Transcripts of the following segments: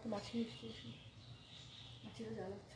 তো মাছি মিষ্টি মাছিটা জ্বালাচ্ছে।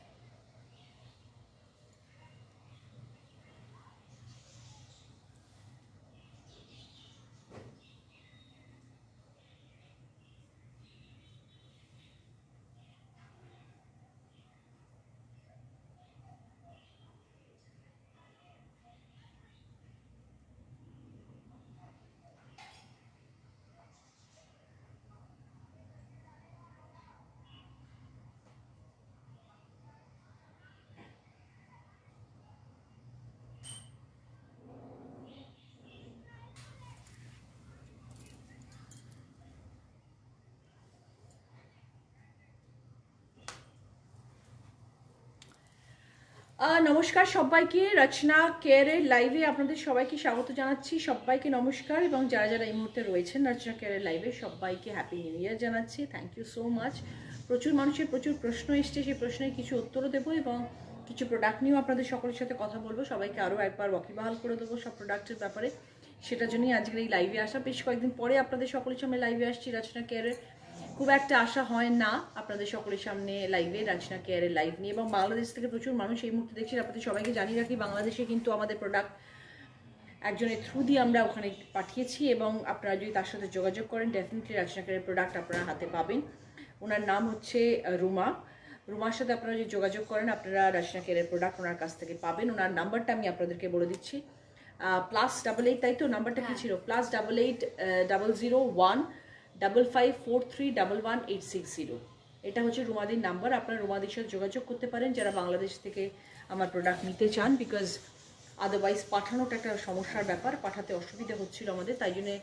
নমস্কার সবাইকে, রচনা কেয়ারের লাইভে আপনাদের সবাইকে স্বাগত জানাচ্ছি। সবাইকে নমস্কার, এবং যারা যারা এই মুহূর্তে রয়েছেন রচনা কেয়ারের লাইভে সবাইকে হ্যাপি নিউ ইয়ার জানাচ্ছি। Thank you so much. প্রচুর মানুষের প্রচুর প্রশ্ন এসছে, সেই প্রশ্নের কিছু উত্তরও দেবো এবং কিছু প্রোডাক্ট নিয়েও আপনাদের সকলের সাথে কথা বলবো। সবাইকে আরও একবার ওয়াকিবহাল করে দেবো সব প্রোডাক্টের ব্যাপারে। সেটার জন্যই আজকের এই লাইভে আসা। বেশ কয়েকদিন পরে আপনাদের সকলের সামনে লাইভে আসছি রচনা কেয়ারের। খুব একটা আশা হয় না আপনাদের সকলের সামনে লাইভে রচনা কেয়ারের লাইভ নিয়ে, এবং বাংলাদেশ থেকে প্রচুর মানুষ এই মুহূর্তে দেখছি। আপনাদের সবাইকে জানিয়ে রাখি, বাংলাদেশে কিন্তু আমাদের প্রোডাক্ট একজনের থ্রু দিয়ে আমরা ওখানে পাঠিয়েছি, এবং আপনারা যদি তার সাথে যোগাযোগ করেন ডেফিনেটলি রচনা কেয়ারের প্রোডাক্ট আপনারা হাতে পাবেন। ওনার নাম হচ্ছে রুমা। রুমার সাথে আপনারা যদি যোগাযোগ করেন আপনারা রচনা কেয়ারের প্রোডাক্ট ওনার কাছ থেকে পাবেন। ওনার নাম্বারটা আমি আপনাদেরকে বলে দিচ্ছি, +88, তাই তো? নাম্বারটা কি ছিল? +88 00155431186 এটা হচ্ছে রুমাদির নাম্বার। আপনারা রুমাদির সাথে যোগাযোগ করতে পারেন যারা বাংলাদেশ থেকে আমার প্রোডাক্ট নিতে চান, বিকজ আদারওয়াইজ পাঠানোটা একটা সমস্যার ব্যাপার, পাঠাতে অসুবিধা হচ্ছিল আমাদের। তাই জন্যে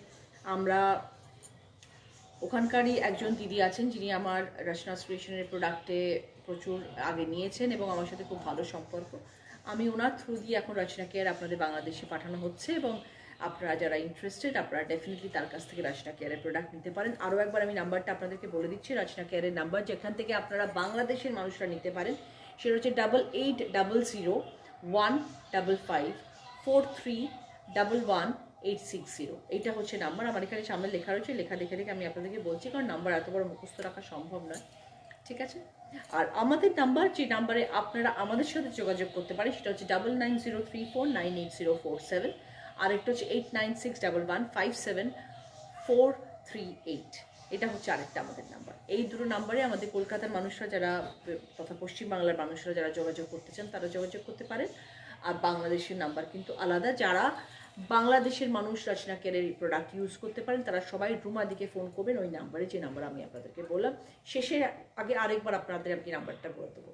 আমরা ওখানকারই একজন দিদি আছেন যিনি আমার রচনা স্টেশনের প্রোডাক্টে প্রচুর আগে নিয়েছেন এবং আমার সাথে খুব ভালো সম্পর্ক। আমি ওনার থ্রু দিয়ে এখন রচনা কেয়ার আপনাদের বাংলাদেশে পাঠানো হচ্ছে, এবং আপনারা যারা ইন্টারেস্টেড আপনারা ডেফিনেটলি তার কাছ থেকে রচনা কেয়ারের প্রোডাক্ট নিতে পারেন। আরও একবার আমি নাম্বারটা আপনাদেরকে বলে দিচ্ছি, রচনা কেয়ারের নাম্বার যেখান থেকে আপনারা বাংলাদেশের মানুষরা নিতে পারেন সেটা হচ্ছে 880015431186। এইটা হচ্ছে নাম্বার। আমার এখানে সামনে লেখা রয়েছে, লেখা দেখে দেখে আমি আপনাদেরকে বলছি, কারণ নাম্বার এত বড় মুখস্থ রাখা সম্ভব নয়, ঠিক আছে? আর আমাদের নাম্বার, যে নাম্বারে আপনারা আমাদের সাথে যোগাযোগ করতে পারেন সেটা হচ্ছে 9903498047, আর একটা হচ্ছে 8961157438। এটা হচ্ছে আরেকটা আমাদের নাম্বার। এই দুটো নাম্বারে আমাদের কলকাতার মানুষরা যারা তথা পশ্চিমবাংলার মানুষরা যারা যোগাযোগ করতে চান তারা যোগাযোগ করতে পারেন। আর বাংলাদেশের নাম্বার কিন্তু আলাদা। যারা বাংলাদেশের মানুষ রচনা কেয়ারের প্রোডাক্ট ইউজ করতে পারেন তারা সবাই রুমা দিকে ফোন করবেন ওই নাম্বারে, যে নাম্বার আমি আপনাদেরকে বললাম। শেষে আগে আরেকবার আপনাদের আমি নাম্বারটা বলে দেবো,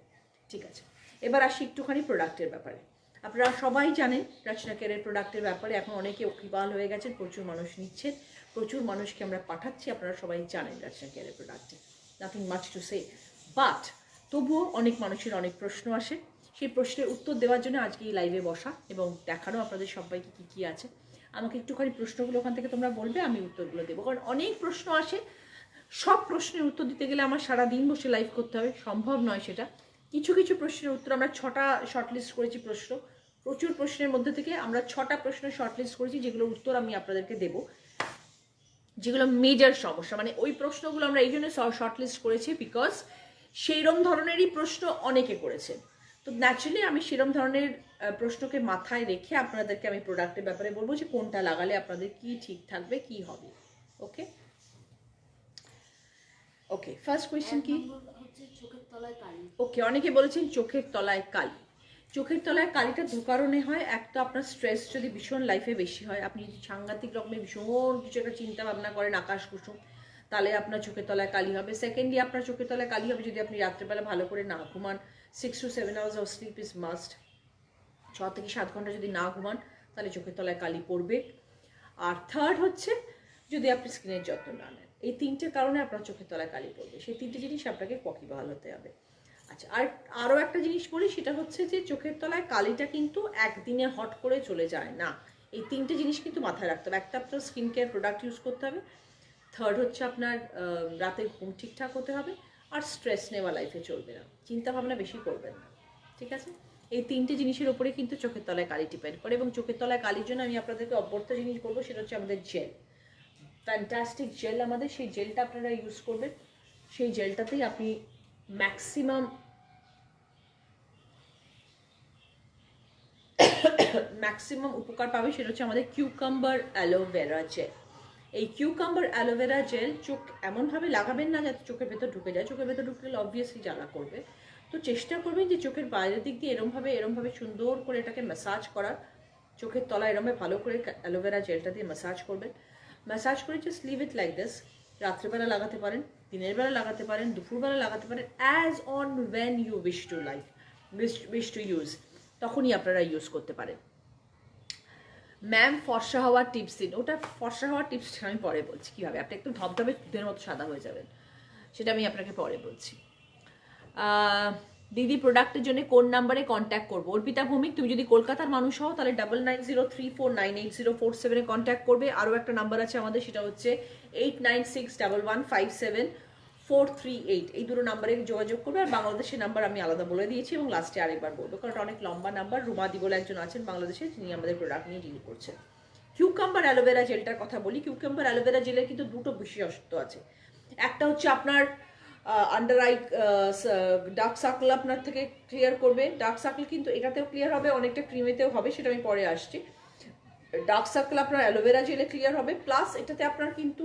ঠিক আছে? এবার আসি একটুখানি প্রোডাক্টের ব্যাপারে। আপনারা সবাই জানেন রচনা কেয়ারের প্রোডাক্টের ব্যাপারে এখন অনেকে ওকিবাল হয়ে গেছেন, প্রচুর মানুষ নিচ্ছেন, প্রচুর মানুষকে আমরা পাঠাচ্ছি। আপনারা সবাই জানেন রচনা কেয়ারের প্রোডাক্টে, nothing much to say. But তবুও অনেক মানুষের অনেক প্রশ্ন আসে, সেই প্রশ্নের উত্তর দেওয়ার জন্য আজকে এই লাইভে বসা এবং দেখানো আপনাদের সবাইকে কী কী আছে। আমাকে একটুখানি প্রশ্নগুলো ওখান থেকে তোমরা বলবে, আমি উত্তরগুলো দেবো, কারণ অনেক প্রশ্ন আসে। সব প্রশ্নের উত্তর দিতে গেলে আমার সারাদিন বসে লাইভ করতে হবে, সম্ভব নয় সেটা। কিছু কিছু প্রশ্নের উত্তর আমরা 6টা শর্টলিস্ট করেছি প্রশ্ন, প্রচুর প্রশ্নের মধ্যে থেকে আমরা 6টা প্রশ্নের শর্টলিস্ট করেছি যেগুলোর উত্তর আমি আপনাদেরকে দেবো, যেগুলো মেজর সমস্যা। মানে ওই প্রশ্নগুলো আমরা এই জন্য শর্টলিস্ট করেছি বিকজ সেইরম ধরনেরই প্রশ্ন অনেকে করেছেন। তো ন্যাচারালি আমি সেরম ধরনের প্রশ্নকে মাথায় রেখে আপনাদেরকে আমি প্রোডাক্টের ব্যাপারে বলবো যে কোনটা লাগালে আপনাদের কি ঠিক থাকবে, কি হবে। ওকে ওকে, ফার্স্ট কোয়েশ্চেন কি? ওকে, অনেকে বলেছেন চোখের তলায় কালি। চোখের তলায় কালিটা দু কারণে হয়। একটা, আপনার স্ট্রেস যদি ভীষণ লাইফে বেশি হয়, আপনি যদি সাংঘাতিক রকমের ভীষণ কিছু একটা চিন্তা ভাবনা করেন আকাশ কুসুম, তাহলে আপনার চোখের তলায় কালি হবে। সেকেন্ডলি, আপনার চোখের তলায় কালি হবে যদি আপনি রাত্রেবেলা ভালো করে না ঘুমান। 6 to 7 hours of sleep is must. 6 থেকে 7 ঘন্টা যদি না ঘুমান তাহলে চোখের তলায় কালি পড়বে। আর থার্ড হচ্ছে যদি আপনি স্কিনের যত্ন না নেন। এই 3টে কারণে আপনার চোখের তলায় কালি পড়বে। সেই 3টে জিনিস আপনাকে ওয়াকিবহাল হতে হবে। আচ্ছা, আরও একটা জিনিস বলি, সেটা হচ্ছে যে চোখের তলায় কালিটা কিন্তু একদিনে হট করে চলে যায় না। এই 3টে জিনিস কিন্তু মাথায় রাখতে হবে। একটা, আপনার স্কিন কেয়ার প্রোডাক্ট ইউজ করতে হবে। থার্ড হচ্ছে আপনার রাতের ঘুম ঠিকঠাক হতে হবে। আর স্ট্রেস নেওয়া লাইফে চলবে না, চিন্তা ভাবনা বেশি করবেন না, ঠিক আছে? এই 3টে জিনিসের ওপরে কিন্তু চোখের তলায় কালি ডিপেন্ড করে। এবং চোখের তলায় কালির জন্য আমি আপনাদেরকে অপরটা জিনিস বলবো, সেটা হচ্ছে আমাদের জেল। ফ্যান্টাস্টিক জেল আমাদের, সেই জেলটা আপনারা ইউজ করবেন। সেই জেলটাতেই আপনি ম্যাক্সিমাম উপকার পাবে। সেটা হচ্ছে আমাদের কিউকাম্বার অ্যালোভেরা জেল। এই কিউকাম্বার অ্যালোভেরা জেল চোখ এমনভাবে লাগাবেন না যাতে চোখের ভেতর ঢুকে যায়। চোখের ভেতর ঢুকলে অবভিয়াসলি জ্বালা করবে, তো চেষ্টা করবেন যে চোখের বাইরের দিক দিয়ে এরমভাবে সুন্দর করে এটাকে ম্যাসাজ করার। চোখের তলা এরমভাবে ভালো করে অ্যালোভেরা জেলটা দিয়ে ম্যাসাজ করবেন। ম্যাসাজ করে just leave it like this. রাত্রেবেলা লাগাতে পারেন, দিনের বেলা লাগাতে পারেন, দুপুরবেলা লাগাতে পারেন, as and when you wish to use, তখনই আপনারা ইউজ করতে পারেন। ম্যাম ফর্সা হওয়ার টিপস দিন। ওটা ফর্সা হওয়ার টিপসটা আমি পরে বলছি কীভাবে আপনি একদম ধবধবে দুধের মতো সাদা হয়ে যাবেন, সেটা আমি আপনাকে পরে বলছি। দিদি প্রোডাক্টের জন্য কোন নাম্বারে কন্ট্যাক্ট করবো? অর্পিতা ভৌমিক, তুমি যদি কলকাতার মানুষ হও তাহলে 9903498047 কন্ট্যাক্ট করবে। আরও একটা নাম্বার আছে আমাদের, সেটা হচ্ছে 8961157438। এই দুটো নাম্বারে যোগাযোগ করবে। আর বাংলাদেশের নাম্বার আমি আলাদা বলে দিয়েছি এবং লাস্টে আরেকবার বলবো, কারণ অনেক লম্বা নাম্বার। রুমাদি বলে একজন আছেন বাংলাদেশে, যিনি আমাদের প্রোডাক্ট নিয়ে ডিল করছেন। কিউকাম্বার অ্যালোভেরা জেলটার কথা বলি। কিউকাম্বার অ্যালোভেরা জেলের কিন্তু দুটো বিশেষত্ব আছে। একটা হচ্ছে আপনার আন্ডার আই ডার্ক সার্কেল আপনার থেকে ক্লিয়ার করবে। ডার্ক সার্কেল কিন্তু এটাতেও ক্লিয়ার হবে, অনেকটা ক্রিমেতেও হবে, সেটা আমি পরে আসছি। ডার্ক সার্কেল আপনার অ্যালোভেরা জেলে ক্লিয়ার হবে, প্লাস এটাতে আপনার কিন্তু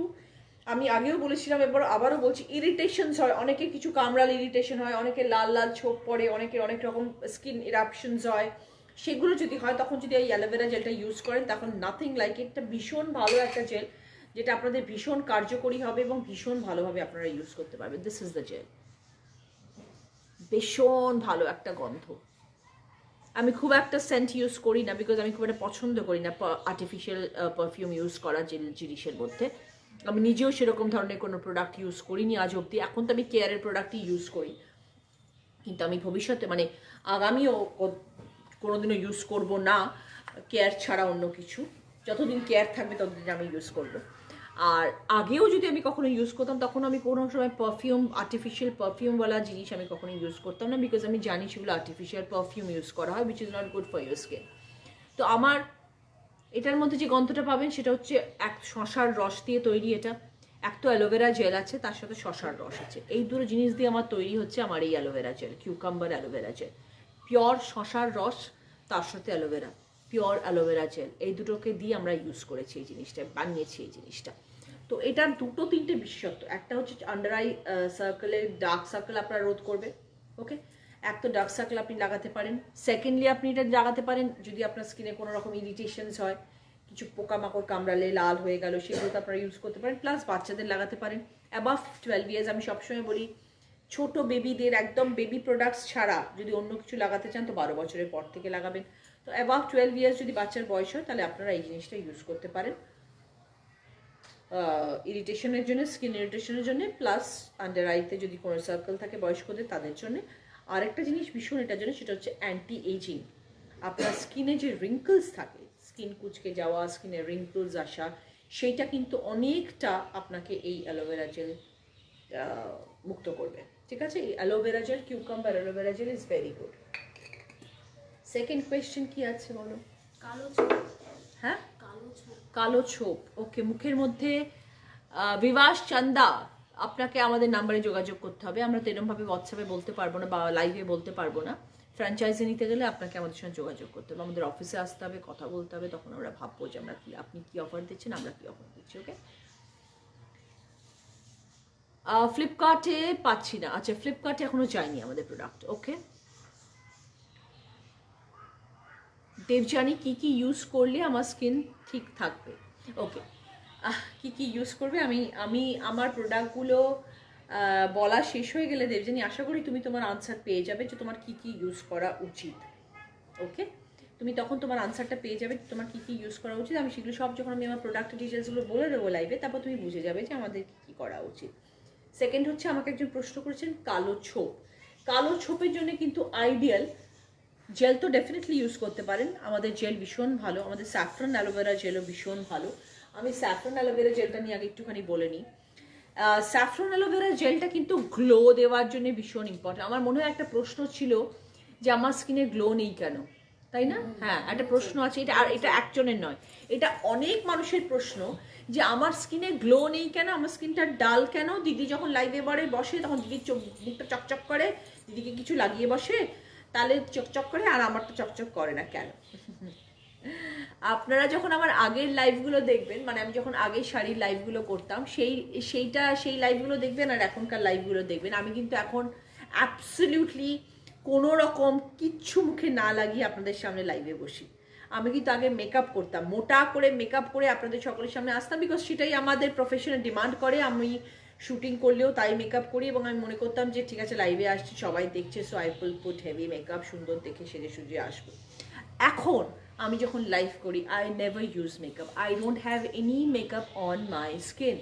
আমি আগেও বলেছিলাম, এবার আবারও বলছি, ইরিটেশনস হয়, অনেকে কিছু কামড়াল ইরিটেশন হয়, অনেকে লাল লাল ছোপ পড়ে, অনেকের অনেক রকম স্কিন ইরাপশনস হয়। সেগুলো যদি হয় তখন যদি এই অ্যালোভেরা জেলটা ইউজ করেন তখন নাথিং লাইক ইট। ভীষণ ভালো একটা জেল, যেটা আপনাদের ভীষণ কার্যকরী হবে এবং ভীষণ ভালোভাবে আপনারা ইউজ করতে পারবেন। This is the gel. ভীষণ ভালো একটা গন্ধ। আমি খুব একটা সেন্ট ইউজ করি না, বিকজ আমি খুব একটা পছন্দ করি না আর্টিফিশিয়াল পারফিউম ইউজ করা জিনিসের মধ্যে। আমি নিজেও সেরকম ধরনের কোনো প্রোডাক্ট ইউজ করিনি আজ অবধি। এখন তো আমি কেয়ারের প্রোডাক্টই ইউজ করি, কিন্তু আমি ভবিষ্যতে মানে আগামীও কোনোদিনও ইউজ করব না কেয়ার ছাড়া অন্য কিছু। যতদিন কেয়ার থাকবে ততদিন আমি ইউজ করব। আর আগেও যদি আমি কখনো ইউজ করতাম তখন আমি কোনো সময় আর্টিফিশিয়াল পারফিউমওয়ালা জিনিস আমি কখনো ইউজ করতাম না, বিকজ আমি জানি সেগুলো আর্টিফিশিয়াল পারফিউম ইউজ করা হয়, which is not good for your skin. তো আমার এটার মধ্যে যে গন্ধটা পাবেন সেটা হচ্ছে এক শশার রস দিয়ে তৈরি। এটা এক তো অ্যালোভেরা জেল আছে, তার সাথে শশার রস আছে। এই দুটো জিনিস দিয়ে আমার তৈরি হচ্ছে আমার এই aloe vera gel, cucumber aloe vera gel. Pure শশার রস, তার সাথে অ্যালোভেরা, পিওর অ্যালোভেরা জেল, এই দুটোকে দিয়ে আমরা ইউজ করেছি এই জিনিসটা, বানিয়েছি এই জিনিসটা। তো এটার দুটো তিনটে বিশেষত্ব। একটা হচ্ছে আন্ডার আই সার্কেলের ডার্ক সার্কেল আপনার রোধ করবে, ওকে। এক তো ডার্ক সার্কেল আপনি লাগাতে পারেন। সেকেন্ডলি আপনি এটা লাগাতে পারেন যদি আপনার স্কিনে কোনো রকম ইরিটেশনস হয়, কিছু পোকামাকড় কামড়ালে লাল হয়ে গেল, সেগুলো তো আপনারা ইউজ করতে পারেন। প্লাস বাচ্চাদের লাগাতে পারেন অ্যাবাভ 12 ইয়ার্স। আমি সবসময় বলি ছোট বেবিদের একদম বেবি প্রোডাক্টস ছাড়া যদি অন্য কিছু লাগাতে চান তো 12 বছরের পর থেকে লাগাবেন। তো অ্যাবাভ 12 ইয়ার্স যদি বাচ্চার বয়স হয় তাহলে আপনারা এই জিনিসটা ইউজ করতে পারেন ইরিটেশনের জন্য, স্কিন ইরিটেশনের জন্য, প্লাস আন্ডার আইতে যদি কোনো সার্কেল থাকে বয়স্কদের তাদের জন্য। আরেকটা জিনিস ভীষণ এটার জন্য, সেটা হচ্ছে অ্যান্টি এজিং। আপনার স্কিনে যে রিঙ্কলস থাকে, স্কিন কুচকে যাওয়া, স্কিনে রিঙ্কলস আসা, সেইটা কিন্তু অনেকটা আপনাকে এই অ্যালোভেরা জেল মুক্ত করবে। ঠিক আছে, এই aloe vera gel, cucumber aloe vera gel is very good. Second question কি আছে বলো? কালো ছোপ। হ্যাঁ, কালো ছোপ। কালো ছোপ, ওকে। মুখের মধ্যে বিভাস চান্দা, আপনাকে আমাদের নাম্বারে যোগাযোগ করতে হবে। আমরা তো এরকমভাবে হোয়াটসঅ্যাপে বলতে পারবো না বা লাইভে বলতে পারবো না। ফ্র্যাঞ্চাইজি নিতে গেলে আপনাকে আমাদের সঙ্গে যোগাযোগ করতে হবে, আমাদের অফিসে আসতে হবে, কথা বলতে হবে, তখন আমরা ভাববো যে আমরা কি, আপনি কি অফার দিচ্ছেন, আমরা কি অফার দিচ্ছি, ওকে। ফ্লিপকার্টে পাচ্ছি না। আচ্ছা, ফ্লিপকার্টে এখনো যায়নি আমাদের প্রোডাক্ট, ওকে। দেবজানি, কি কি ইউজ করলে আমার স্কিন ঠিক থাকবে? ওকে, কি কি ইউজ করবে, আমি আমার প্রোডাক্টগুলো বলা শেষ হয়ে গেলে দেবজানি আশা করি তুমি তোমার আনসার পেয়ে যাবে যে তোমার কি কি ইউজ করা উচিত, ওকে। তুমি তখন তোমার আনসারটা পেয়ে যাবে তোমার কি কি ইউজ করা উচিত। আমি সেগুলো সব যখন আমি আমার প্রোডাক্টের ডিটেলসগুলো বলে দেবো লাইভে, তারপর তুমি বুঝে যাবে যে আমাদের কী কী করা উচিত। সেকেন্ড হচ্ছে, আমাকে একজন প্রশ্ন করেছেন কালো ছোপ। কালো ছোপের জন্য কিন্তু আইডিয়াল জেল তো ডেফিনেটলি ইউজ করতে পারেন। আমাদের জেল ভীষণ ভালো, আমাদের স্যাফরন অ্যালোভেরা জেলও ভীষণ ভালো। আমি স্যাফরন অ্যালোভেরা জেলটা নিয়ে আগে একটুখানি বলে নিই। স্যাফরন অ্যালোভেরা জেলটা কিন্তু গ্লো দেওয়ার জন্য ভীষণ ইম্পর্টেন্ট। আমার মনে হয় একটা প্রশ্ন ছিল যে আমার স্কিনে গ্লো নেই কেন, তাই না? হ্যাঁ, একটা প্রশ্ন আছে এটা, আর এটা একজনের নয়, এটা অনেক মানুষের প্রশ্ন যে আমার স্কিনে গ্লো নেই কেন, আমার স্কিনটা ডাল কেন, দিদি যখন লাইভে বসে তখন দিদির মুখটা চকচক করে, দিদিকে কিছু লাগিয়ে বসে তাহলে চকচক করে, আর আমারটা চকচক করে না কেন? আপনারা যখন আমার আগের লাইভগুলো দেখবেন, মানে আমি যখন আগের শাড়ির লাইভগুলো করতাম, সেই লাইভগুলো দেখবেন আর এখনকার লাইভগুলো দেখবেন, আমি কিন্তু এখন অ্যাবসলিউটলি কোনো রকম কিচ্ছু মুখে না লাগিয়ে আপনাদের সামনে লাইভে বসি। আমি কিন্তু আগে মেকআপ করতাম, মোটা করে মেকআপ করে আপনাদের সকলের সামনে আসতাম, বিকজ সেটাই আমাদের প্রফেশনে ডিমান্ড করে। আমি শুটিং করলেও তাই মেকআপ করি, এবং আমি মনে করতাম যে ঠিক আছে লাইভে আসছি, সবাই দেখছে, so I will put heavy makeup, সুন্দর দেখে সেজে সুজে আসবো। এখন আমি যখন লাইভ করি, I never use makeup, I don't have any makeup on my skin.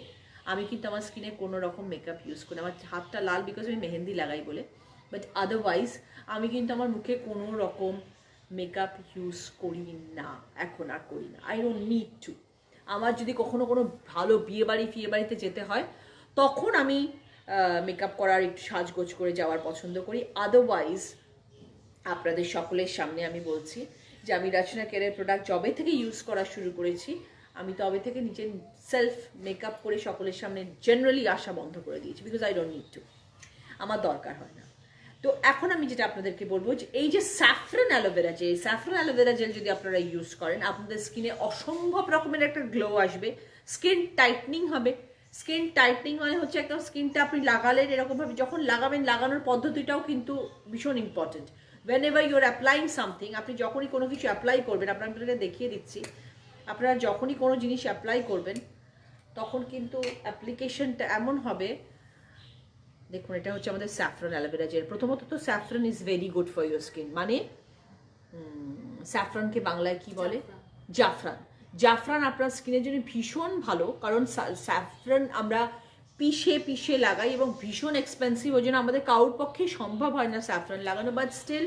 আমি কিন্তু আমার স্কিনে কোনো রকম মেকআপ ইউজ করি, আমার হাতটা লাল বিকজ আমি মেহেন্দি লাগাই বলে, বাট আদারওয়াইজ আমি কিন্তু আমার মুখে কোনো রকম মেকআপ ইউজ করি না, এখন আর করি না। I don't need to. আমার যদি কখনো কোনো ভালো বিয়েবাড়িতে যেতে হয় তখন আমি মেকআপ করার একটু সাজগোজ করে যাওয়ার পছন্দ করি। আদারওয়াইজ আপনাদের সকলের সামনে আমি বলছি যে আমি রচনা কেয়ারের প্রোডাক্ট যবে থেকে ইউজ করা শুরু করেছি, আমি তবে থেকে নিজের সেলফ মেকআপ করে সকলের সামনে জেনারেলি আসা বন্ধ করে দিয়েছি, because I don't need to, আমার দরকার হয় না। তো এখন আমি যেটা আপনাদেরকে বলবো যে এই যে saffron aloe vera jail, saffron aloe vera jail যদি আপনারা ইউজ করেন, আপনাদের স্কিনে অসম্ভব রকমের একটা গ্লো আসবে, স্কিন টাইটনিং হবে। স্কিন টাইটনিং মানে হচ্ছে একদম স্কিনটা আপনি লাগালেন এরকমভাবে, যখন লাগাবেন লাগানোর পদ্ধতিটাও কিন্তু ভীষণ important. whenever you are applying something, আপনি যখনই কোনো কিছু অ্যাপ্লাই করবেন, আপনাদেরকে দেখিয়ে দিচ্ছি, আপনারা যখনই কোনো জিনিস অ্যাপ্লাই করবেন তখন কিন্তু অ্যাপ্লিকেশনটা এমন হবে, দেখুন এটা হচ্ছে আমাদের স্যাফরন অ্যালোভেরা জেল। প্রথমত তো saffron is very good for your skin, মানে স্যাফরনকে বাংলায় কি বলে? জাফরান। জাফরান আপনার স্কিনের জন্য ভীষণ ভালো, কারণ স্যাফরন আমরা পিষে লাগাই এবং ভীষণ এক্সপেন্সিভ, ওই জন্য আমাদের কারোর পক্ষে সম্ভব হয় না স্যাফরন লাগানো, বাট স্টিল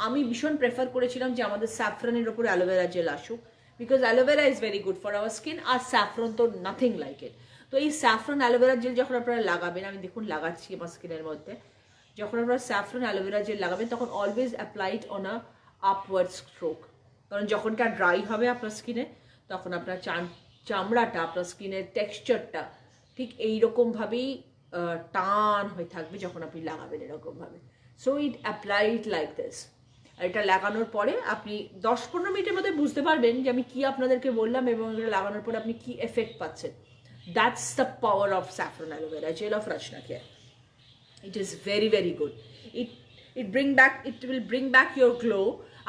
আমি ভীষণ প্রেফার করেছিলাম যে আমাদের স্যাফরনের ওপর অ্যালোভেরা জেল আসুক, because aloe vera is very good for our skin, আর স্যাফরন তো নাথিং লাইক ইট। তো এই স্যাফরন অ্যালোভেরা জেল যখন আপনারা লাগাবেন, আমি দেখুন লাগাচ্ছি আমার স্কিনের মধ্যে, যখন আপনারা স্যাফরন অ্যালোভেরা জেল লাগাবেন তখন always applied on a upward stroke, কারণ যখনকার ড্রাই হবে আপনার স্কিনে তখন আপনার চামড়াটা, আপনার স্কিনের টেক্সচারটা ঠিক এইরকমভাবেই টান হয়ে থাকবে যখন আপনি লাগাবেন এরকমভাবে। So it applied like this. আর এটা লাগানোর পরে আপনি 10-15 মিনিটের মধ্যে বুঝতে পারবেন যে আমি কি আপনাদেরকে বললাম, এবং এটা লাগানোর পরে আপনি কি এফেক্ট পাচ্ছেন। That's the power of saffron aloe vera gel of Rachna care. It is very very good. It will bring back your glow.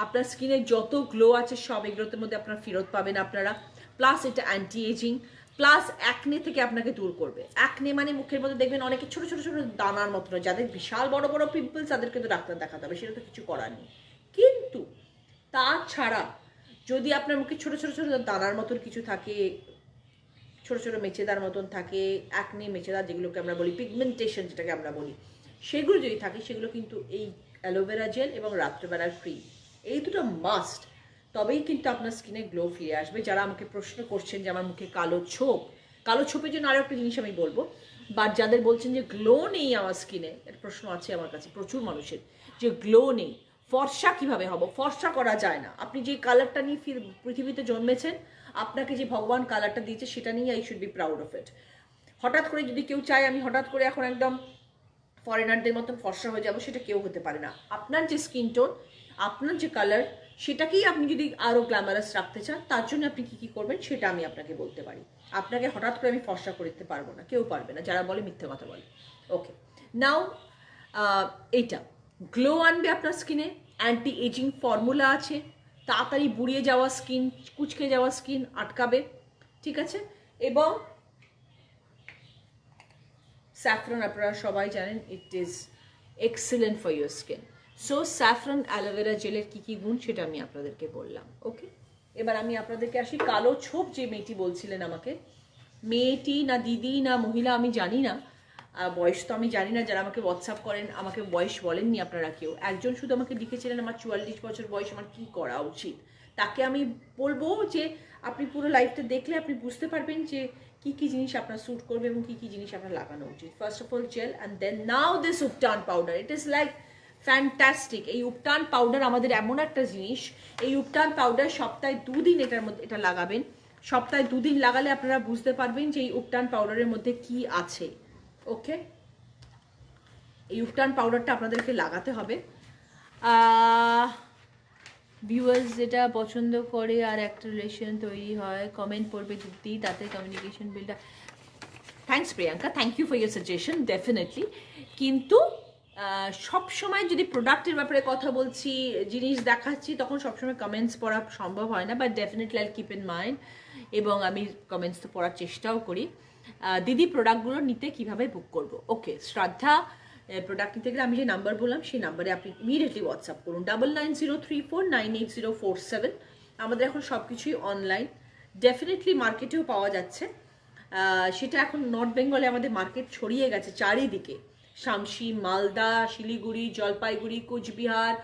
আপনার স্কিনে যত গ্লো আছে সব এগুলোর মধ্যে আপনার ফেরত পাবেন আপনারা। প্লাস এটা অ্যান্টি এজিং, প্লাস অ্যাকনে থেকে আপনাকে দূর করবে। অ্যাকনে মানে মুখের মধ্যে দেখবেন অনেকে ছোট ছোট ছোট দানার মতো, যাদের বিশাল বড় বড় পিম্পলস তাদেরকে তো ডাক্তার দেখাতে হবে, সেটা তো কিছু করার নেই। কিন্তু তাছাড়া যদি আপনার মুখে ছোট ছোট ছোট দানার মতন কিছু থাকে, ছোট ছোট মেচেদার মতন থাকে, অ্যাকনে মেচেদার যেগুলোকে আমরা বলি, পিগমেন্টেশন যেটাকে আমরা বলি, সেগুলো যদি থাকে সেগুলো কিন্তু এই অ্যালোভেরা জেল এবং রাত্রেবেলার ক্রিম, এই দুটো মাস্ট, তবেই কিন্তু আপনার স্কিনে গ্লো ফিরে আসবে। যারা আমাকে প্রশ্ন করছেন যে আমার মুখে কালো ছোপের জন্য আরও একটা জিনিস আমি বলবো, বা যাদের বলছেন যে গ্লো নেই আমার স্কিনে, একটা প্রশ্ন আছে আমার কাছে প্রচুর মানুষের, যে গ্লো নেই, ফর্সা কিভাবে হব? ফর্সা করা যায় না। আপনি যে কালারটা নিয়ে পৃথিবীতে জন্মেছেন, আপনাকে যে ভগবান কালারটা দিয়েছে সেটা নিয়ে I should be proud of it. হঠাৎ করে যদি কেউ চায় আমি হঠাৎ করে এখন একদম ফরেনারদের মতন ফর্সা হয়ে যাবো, সেটা কেউ হতে পারে না। আপনার যে স্কিন টোন, আপনার যে কালার, সেটাকেই আপনি যদি আরও গ্ল্যামারাস রাখতে চান, তার জন্য আপনি কী কী করবেন সেটা আমি আপনাকে বলতে পারি। আপনাকে হঠাৎ করে আমি ফর্সা করে দিতে পারবো না, কেউ পারবে না, যারা বলে মিথ্যে কথা বলে। ওকে, নাও এইটা গ্লো আনবে আপনার স্কিনে, অ্যান্টি এজিং ফর্মুলা আছে, তাড়াতাড়ি বুড়িয়ে যাওয়া স্কিন, কুচকে যাওয়া স্কিন আটকাবে, ঠিক আছে। এবং স্যাফরন আপনারা সবাই জানেন it is excellent for your skin. So saffron aloe vera জেলের কী কী গুণ সেটা আমি আপনাদেরকে বললাম। ওকে, এবার আমি আপনাদেরকে আসি কালো ছোপ যে মেয়েটি বলছিলেন আমাকে, মেয়েটি না দিদি না মহিলা আমি জানি না, বয়স তো আমি জানি না, যারা আমাকে হোয়াটসঅ্যাপ করেন আমাকে বয়স বলেননি আপনারা কেউ, একজন শুধু আমাকে লিখেছিলেন আমার 44 বছর বয়স, আমার কী করা উচিত। তাকে আমি বলবো যে আপনি পুরো লাইফটা দেখলে আপনি বুঝতে পারবেন যে কী কী জিনিস আপনার স্যুট করবে এবং কী কী জিনিস আপনার লাগানো উচিত। First of all gel, and then now this ubtan powder, it is like fantastic. এই উপটান পাউডার আমাদের এমন একটা জিনিস, এই উপটান পাউডার সপ্তাহে 2 দিন এটার মধ্যে এটা লাগাবেন, সপ্তাহে 2 দিন লাগালে আপনারা বুঝতে পারবেন যে এই উপটান পাউডারের মধ্যে কি আছে। ওকে, এই উপটান পাউডারটা আপনাদেরকে লাগাতে হবে। ভিউয়ার্স যেটা পছন্দ করে আর একটা রিলেশন তৈরি হয়, কমেন্ট পড়বে দিদি, তাতে কমিউনিকেশন বিলটা। Thanks Priyanka, thank you for your suggestion, definitely. কিন্তু সবসময় যদি প্রোডাক্টের ব্যাপারে কথা বলছি, জিনিস দেখাচ্ছি, তখন সবসময় কমেন্টস পড়া সম্ভব হয় না, but definitely I keep in mind, এবং আমি কমেন্টস তো পড়ার চেষ্টাও করি। দিদি প্রোডাক্টগুলো নিতে কিভাবে বুক করব? ওকে শ্রদ্ধা, প্রোডাক্ট নিতে গেলে আমি যে নাম্বার বললাম সেই নাম্বারে আপনি ইমিডিয়েটলি হোয়াটসঅ্যাপ করুন 9903498047। আমাদের এখন সব কিছুই অনলাইন, ডেফিনেটলি মার্কেটেও পাওয়া যাচ্ছে। সেটা এখন নর্থ বেঙ্গলে আমাদের মার্কেট ছড়িয়ে গেছে চারিদিকে, শামসি, মালদা, শিলিগুড়ি, জলপাইগুড়ি, কোচবিহার,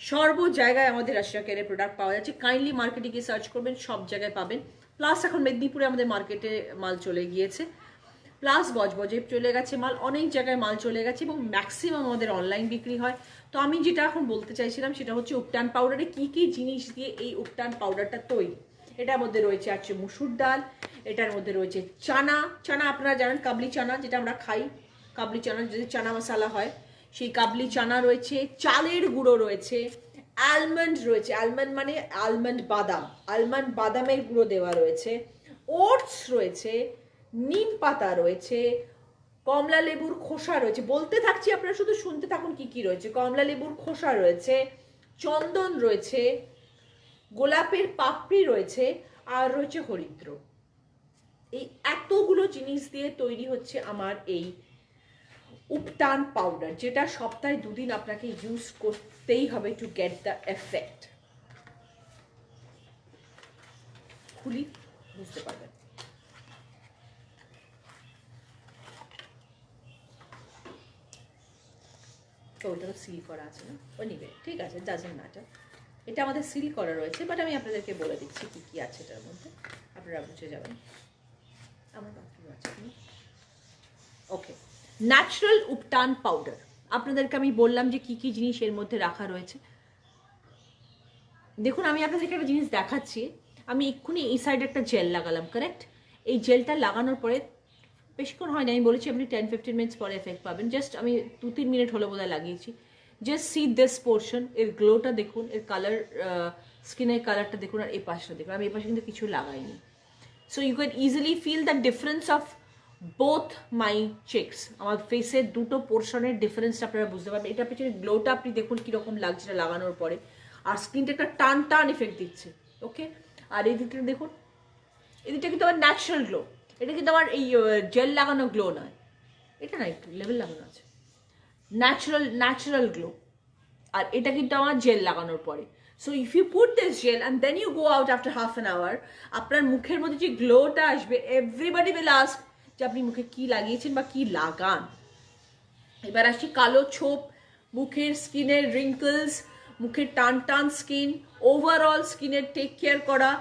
সর্ব জায়গায় আমাদের রাশিয়া কেয়ারের প্রোডাক্ট পাওয়া যাচ্ছে। কাইন্ডলি মার্কেটে গিয়ে সার্চ করবেন, সব জায়গায় পাবেন। প্লাস এখন মেদিনীপুরে আমাদের মার্কেটে মাল চলে গিয়েছে, প্লাস বজবজে চলে গেছে মাল, অনেক জায়গায় মাল চলে গেছে, এবং ম্যাক্সিমাম আমাদের অনলাইন বিক্রি হয়। তো আমি যেটা এখন বলতে চাইছিলাম সেটা হচ্ছে উপটান পাউডারে কি কি জিনিস দিয়ে এই উপটান পাউডারটা তৈরি। এটার মধ্যে রয়েছে আছে মুসুর ডাল, এটার মধ্যে রয়েছে চানা, চানা আপনারা জানেন কাবলি চানা যেটা আমরা খাই, কাবলি চানা যদি চানা মশলা হয় সেই কাবলি চানা রয়েছে, চালের গুঁড়ো রয়েছে, আলমন্ড রয়েছে, আলমন্ড মানে আলমন্ড বাদাম, আলমন্ড বাদামের গুঁড়ো দেওয়া রয়েছে, ওটস রয়েছে, নিম পাতা রয়েছে, কমলা লেবুর খোসা রয়েছে, বলতে থাকছি আপনারা শুধু শুনতে থাকুন কি কি রয়েছে। কমলা লেবুর খোসা রয়েছে, চন্দন রয়েছে, গোলাপের পাপড়ি রয়েছে, আর রয়েছে হরিদ্র। এই এতগুলো জিনিস দিয়ে তৈরি হচ্ছে আমার এই উপটান পাউডার, যেটা সপ্তাহে 2 দিন আপনাকে ইউজ করতেই হবে টু গেট দ্য এফেক্ট। খুলি বুঝতে পারবেন। তো ওইটা তো সিল করা আছে না, ও নিবে, ঠিক আছে, ডাজেন্ট ম্যাটার। এটা আমাদের সিল করা রয়েছে, বাট আমি আপনাদেরকে বলে দিচ্ছি কি কি আছে এটার মধ্যে, আপনারা বুঝে যাবেন। আমার বাকি আছে। ওকে, ন্যাচারাল উপটান পাউডার, আপনাদেরকে আমি বললাম যে কি কি জিনিস এর মধ্যে রাখা রয়েছে। দেখুন আমি আপনাদেরকে একটা জিনিস দেখাচ্ছি, আমি এক্ষুনি এই সাইডে একটা জেল লাগালাম, কারেক্ট? এই জেলটা লাগানোর পরে বেশিক্ষণ হয়নি, আমি বলেছি আপনি 10-15 মিনিটস পরে এফেক্ট পাবেন, জাস্ট আমি 2-3 মিনিট হলো বোধহয় লাগিয়েছি। জাস্ট সি দিস পোর্শন, এর গ্লোটা দেখুন, এর কালার, স্কিনের কালারটা দেখুন, আর এই পাশটা দেখুন। আমি এই পাশে কিন্তু কিছু লাগাইনি। So you can easily feel the difference of both my cheeks, আমার ফেসের দুটো পোর্শনের ডিফারেন্সটা আপনারা বুঝতে পারবেন। এটা পিছনে গ্লোটা আপনি দেখুন কীরকম লাগছে লাগানোর পরে, আর স্কিনটা একটা টান টান এফেক্ট দিচ্ছে। ওকে, আর এই দিকটা দেখুন, এই দিকটা কিন্তু আমার ন্যাচারাল গ্লো, এটা কিন্তু আমার এই জেল লাগানো গ্লো নয়, এটা না একটু লেভেল লাগানো আছে, ন্যাচারাল গ্লো, আর এটা কিন্তু আমার জেল লাগানোর পরে। So if you put this gel and then you go out after half an hour, আপনার মুখের মধ্যে যে গ্লোটা আসবে, এভরিবডি উইল আস্ক যে আপনি মুখে কি লাগিয়েছেন বা কি লাগান। এবার আসি কালো ছোপ, মুখের স্কিনের রিঙ্কলস, মুখের টান টান স্কিন, ওভারঅল স্কিনের টেক কেয়ার করা,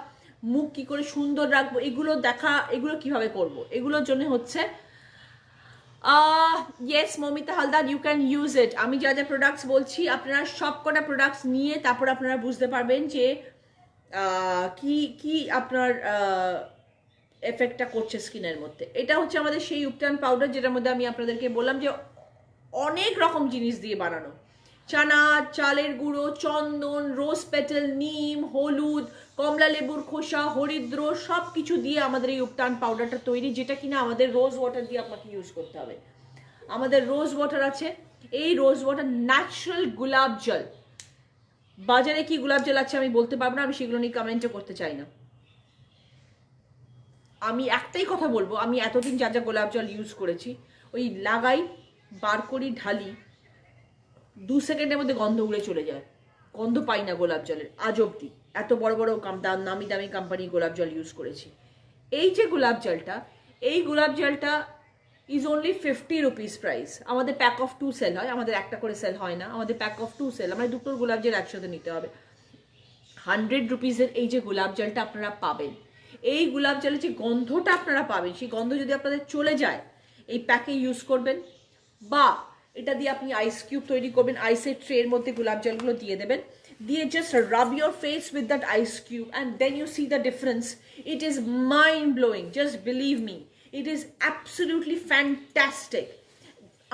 মুখ কি করে সুন্দর রাখবো, এগুলো দেখা, এগুলো কিভাবে করব, এগুলোর জন্য হচ্ছে yes Mamita Haldar, you can use it. আমি যা যা প্রোডাক্টস বলছি আপনারা সব কটা প্রোডাক্টস নিয়ে তারপর আপনারা বুঝতে পারবেন যে কি কি আপনার এফেক্টটা করছে স্কিনের মধ্যে। এটা হচ্ছে আমাদের সেই উপটান পাউডার, যেটার মধ্যে আমি আপনাদেরকে বললাম যে অনেক রকম জিনিস দিয়ে বানানো, চানা, চালের গুঁড়ো, চন্দন, রোজ পেটেল, নিম, হলুদ, কমলা লেবুর খোসা, হরিদ্র, সব কিছু দিয়ে আমাদের এই উপটান পাউডারটা তৈরি, যেটা কিনা আমাদের রোজ ওয়াটার দিয়ে আপনাকে ইউজ করতে হবে। আমাদের রোজ ওয়াটার আছে, এই রোজ ওয়াটার ন্যাচারাল গোলাপ জল, বাজারে কি গোলাপ জল আছে আমি বলতে পারবো না, আমি সেগুলো নিয়ে কমেন্টও করতে চাই না। আমি একটাই কথা বলবো, আমি এতদিন যা যা গোলাপ জল ইউজ করেছি, ওই লাগাই, বার করি, ঢালি, 2 সেকেন্ডের মধ্যে গন্ধ উড়ে চলে যায়, গন্ধ পাই না গোলাপ জলের আজ অব্দি। এত বড় বড় নামি দামি কোম্পানির গোলাপ জল ইউজ করেছি। এই যে গোলাপ জলটা, এই গোলাপ জলটা ইজ অনলি 50 রুপিস প্রাইস। আমাদের প্যাক অফ 2 সেল হয়, আমাদের একটা করে সেল হয় না, আমাদের প্যাক অফ 2 সেল, আমাদের দুটোর গোলাপ জল একসাথে নিতে হবে। 100 রুপিসের এই যে গোলাপ জলটা আপনারা পাবেন, এই গোলাপ জলের যে গন্ধটা আপনারা পাবেন, সেই গন্ধ যদি আপনাদের চলে যায়, এই প্যাকে ইউজ করবেন, বা এটা দিয়ে আপনি আইস কিউব তৈরি করবেন, আইসের ট্রের মধ্যে গোলাপ জলগুলো দিয়ে দেবেন, দিয়ে just rub your face with that ice cube and then you see the difference. It is mind blowing, just believe me, it is absolutely fantastic.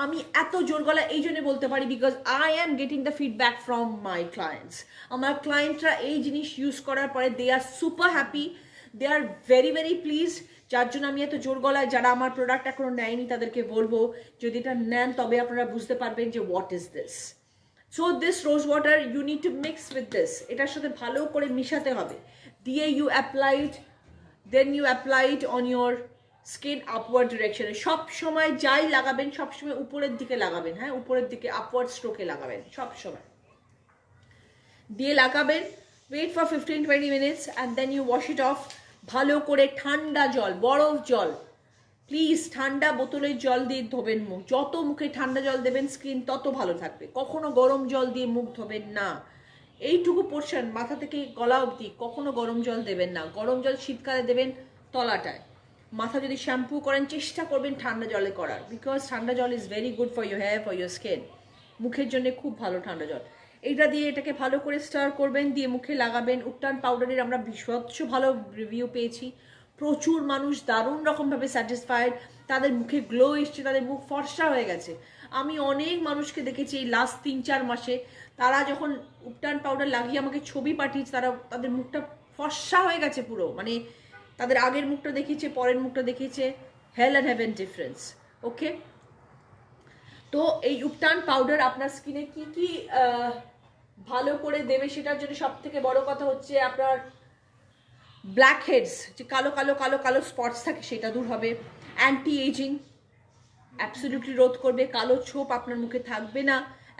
আমি এত জোর গলা এই জন্য বলতে পারি because I am getting the feedback from my clients. আমার ক্লায়েন্টরা এই জিনিস ইউজ করার পরে they are super happy, they are very very pleased, যার জন্য আমি এত জোর গলায় যারা আমার প্রোডাক্ট এখনো নেয়নি তাদেরকে বলবো যদি এটা নেন তবে আপনারা বুঝতে পারবেন যে what is this. So this rose water you need to mix with this, এটার সাথে ভালো করে মিশাতে হবে, দিয়ে you applied, then you applied on your skin upward ডিরেকশনে। সব সময় যাই লাগাবেন সব সময় উপরের দিকে লাগাবেন, হ্যাঁ উপরের দিকে আপওয়ার্ড স্ট্রোকে লাগাবেন সব সময়, দিয়ে লাগাবেন। Wait for 15-20 minutes and then you wash it off. ভালো করে ঠান্ডা জল, বরফ জল, প্লিজ ঠান্ডা বোতলের জল দিয়ে ধোবেন মুখ। যত মুখে ঠান্ডা জল দেবেন স্কিন তত ভালো থাকবে। কখনো গরম জল দিয়ে মুখ ধোবেন না। এইটুকু পোর্শন মাথা থেকে গলা অবধি কখনো গরম জল দেবেন না। গরম জল শীতকালে দেবেন তলাটায়। মাথা যদি শ্যাম্পু করেন চেষ্টা করবেন ঠান্ডা জলে করার, বিকজ ঠান্ডা jal is very good for your hair, for your skin. মুখের জন্য খুব ভালো ঠান্ডা জল। এইটা দিয়ে এটাকে ভালো করে স্টার করবেন, দিয়ে মুখে লাগাবেন। উবটান পাউডারের আমরা বিশ্বচ্ছ ভালো রিভিউ পেয়েছি, প্রচুর মানুষ দারুণ রকমভাবে স্যাটিসফাইড, তাদের মুখে গ্লো এসছে, তাদের মুখ ফর্সা হয়ে গেছে। আমি অনেক মানুষকে দেখেছি এই লাস্ট 3-4 মাসে, তারা যখন উবটান পাউডার লাগিয়ে আমাকে ছবি পাঠিয়েছে, তাদের মুখটা ফর্সা হয়ে গেছে পুরো, মানে তাদের আগের মুখটা দেখিয়েছে পরের মুখটা দেখিয়েছে, হেল অ্যান্ড হেভেন ডিফারেন্স। ওকে, তো এই উবটান পাউডার আপনার স্কিনে কি কি ভালো করে দেবে সেটার জন্য সব থেকে বড় কথা হচ্ছে আপনার ব্ল্যাক হেডস, যে কালো কালো কালো কালো স্পটস থাকে সেটা দূর হবে। অ্যান্টি এজিং অ্যাবসলিউটলি রোধ করবে। কালো ছোপ আপনার মুখে থাকবে না,